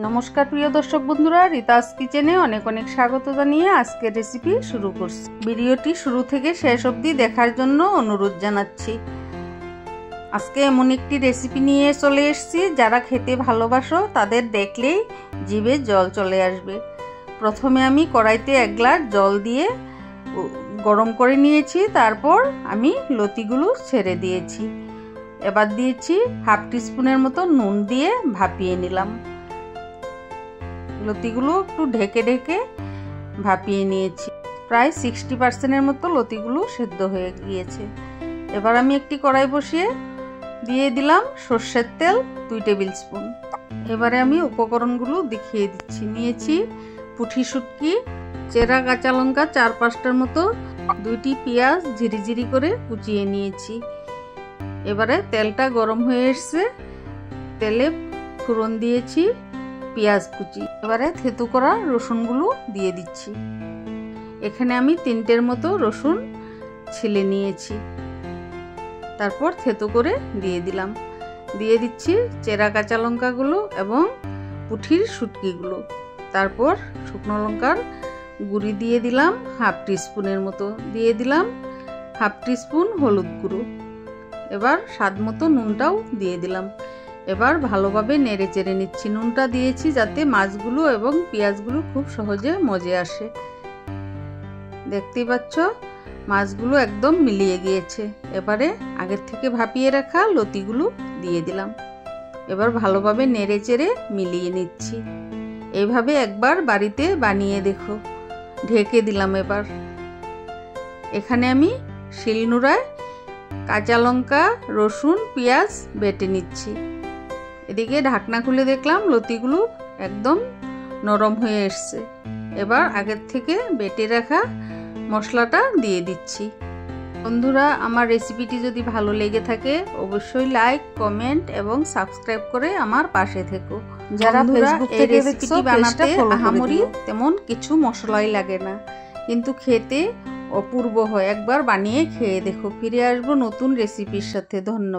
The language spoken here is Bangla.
নমস্কার প্রিয় দর্শক বন্ধুরা, রিতাস কিচেনে অনেক অনেক স্বাগত জানিয়ে আজকের রেসিপি শুরু করছি। ভিডিওটি শুরু থেকে শেষ অবধি দেখার জন্য অনুরোধ জানাচ্ছি। আজকে এমন একটি রেসিপি নিয়ে চলে এসেছি, যারা খেতে ভালোবাসো তাদের দেখলেই জিভে জল চলে আসবে। প্রথমে আমি কড়াইতে 1 গ্লাস জল দিয়ে গরম করে নিয়েছি, তারপর আমি লতিগুলো ছেড়ে দিয়েছি। এবার দিয়েছি 1/2 টিস্পুনের মতো নুন দিয়ে ভাপিয়ে নিলাম। লতিগুলো একটু ঢেকে ঢেকে ভাপিয়ে নিয়েছি। প্রায় 60% মতো লতিগুলো সেদ্ধ হয়ে গিয়েছে। এবার আমি একটি কড়াই বসিয়ে দিয়ে দিলাম সর্ষের তেল 2 টেবিল স্পুন। এবারে আমি উপকরণগুলো দেখিয়ে দিচ্ছি। নিয়েছি পুঁটি শুটকি, চেরা কাঁচা লঙ্কা 4-5টার মতো, 2টি পেঁয়াজ ঝিরিঝিরি করে কুচিয়ে নিয়েছি। এবারে তেলটা গরম হয়ে এসছে, তেলে ফোড়ন দিয়েছি পেঁয়াজ কুচি। এবারে থেতু করা রসুনগুলো দিয়ে দিচ্ছি। এখানে আমি 3টের মতো রসুন ছিলে নিয়েছি, তারপর থেতু করে দিয়ে দিলাম। দিয়ে দিচ্ছি চেরা কাঁচা লঙ্কাগুলো এবং পুঁটির শুটকিগুলো। তারপর শুকনো লঙ্কার গুঁড়ি দিয়ে দিলাম 1/2 টিস্পুনের মতো। দিয়ে দিলাম 1/2 টিস্পুন হলুদ গুঁড়ো। এবার স্বাদ মতো নুনটাও দিয়ে দিলাম। এবার ভালোভাবে নেড়ে চেড়ে নিচ্ছি। নুনটা দিয়েছি যাতে মাছগুলো এবং পেঁয়াজগুলো খুব সহজে মজে আসে। দেখতেই পাচ্ছ মাছগুলো একদম মিলিয়ে গিয়েছে। এবারে আগের থেকে ভাপিয়ে রাখা লতিগুলো দিয়ে দিলাম। এবার ভালোভাবে নেড়ে চেড়ে মিলিয়ে নিচ্ছি। এইভাবে একবার বাড়িতে বানিয়ে দেখো। ঢেকে দিলাম। এবার এখানে আমি শিলনোড়ায় কাঁচা লঙ্কা, রসুন, পেঁয়াজ বেটে নিচ্ছি। এদিকে ঢাকনা খুলে দেখলাম লতিগুলো একদম নরম হয়ে এসছে। এবার আগের থেকে বেটে রাখা মশলাটা দিয়ে দিচ্ছি। বন্ধুরা, আমার রেসিপিটি যদি ভালো লেগে থাকে অবশ্যই লাইক, কমেন্ট এবং সাবস্ক্রাইব করে আমার পাশে থেকো। যারা ফেসবুক থেকে রেসিপিটি বানাতে আহামরি তেমন কিছু মশলাই লাগে না, কিন্তু খেতে অপূর্ব হয়। একবার বানিয়ে খেয়ে দেখো। ফিরে আসবো নতুন রেসিপির সাথে। ধন্যবাদ।